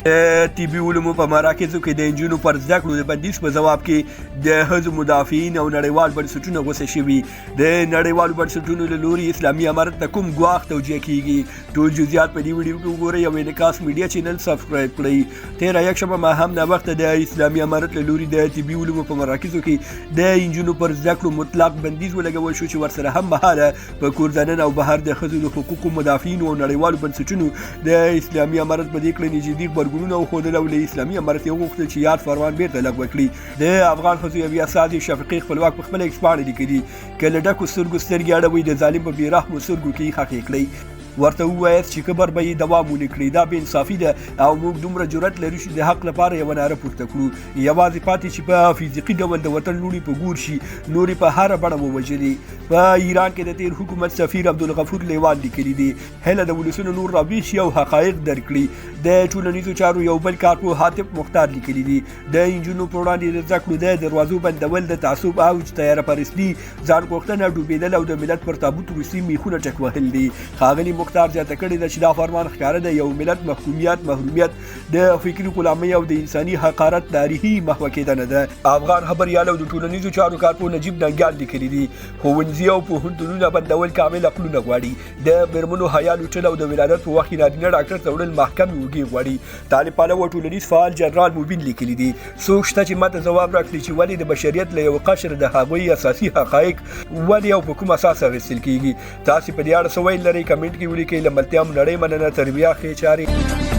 طبي علومو په مراکزو کې د انجونو پر زده کړو د بندیز په ځواب کې د ښځو مدافعین او نړیوال بنسټونه غوسه شوي. د نړیوالو بنسټونو له لوري اسلامي امارت ته کوم ګواښ توجیه کیږي؟ ټول جزئیات په دې ویډیو کې وګورئ او انعکاس میډیا چینل سبسکرایب کړئ. تېره یکشنبه ماښام ناوخته د اسلامي امارت له لوري د طبي علومو په مراکزو کې د انجونو پر زده کړو مطلق بندیز ولګول شو چې ورسره هم مهاله په کور دننه او بهر د ښځو د حقوقو مدافعینو او نړیوالو بنسټونو د اسلامي امارت په دې کړنې جدي غبرګونونه وښودل او له اسلامي امارت یې وغوښتل چې یاد فرمان بیرته لغوه کړي. د افغان ښځو یوې استازي شفیقې خپلواک په خپله ایکس پاڼه لیکلي که له ډکو سترګو سترګې اړوئ د ظالم په بېرحمو سترګو کې یې خښې کړئ. ورته ووایاست چې کبر به یې دوام ونه کړي. دا بې انصافي ده او موږ دومره جرأت لرو چې د حق لپاره یوه ناره پورته کړو. یوازې پاتې چې په فزیقي ډول د وطن لوڼې په ګور شي، نور یې په هره بڼه ووژلې. په ایران کې د تیر حکومت سفیر عبدالغفور لیوان لیکلي دي هیله د ولسونو نور رابیښ شي او حقایق درک کړي. د ټولنیزو چارو یو بل کارپوه حاتف مختار لیکلي دي د انجونو پر وړاندې د زده کړو د دروازو بندول د تعصب اوج، تیاره پرستي، ځان غوښتنه، ډوبېدل او د ملت پر تابوت وروستي میخونه ټک وهل دي. ښاغلي مختار زیاته کړې ده چې دا فرمان ښکاره ده یو ملت محرومیت د فکري غلامۍ او د انساني حقارت تاریخي محوه کېدنه ده. افغان خبریال او د ټولنیزو چارو کارپوه نجیب ننګیال لیکلي دي ښوونځي او پوهنتونونه بندول کامل عقلونه غواړي. د میرمنو حیا لوټل او د ولادت په وخت کې نارینه ډاکټر ته وړل محکمې اوږې غواړي. طالب پالو او ټولنیز فعال جنرال مبین لیکلي دي څوک شته چې ماته ځواب راکړي چې ولې د بشریت له یو قشر د هغوی اساسي حقایق ولې او په کوم اساس اخیستل کیږي. تاسې په دې اړه څه ویل لرئ؟ کمنټ کې ولیکئ. له ملتیا نړۍ مننه. تر بیا ښې چارې.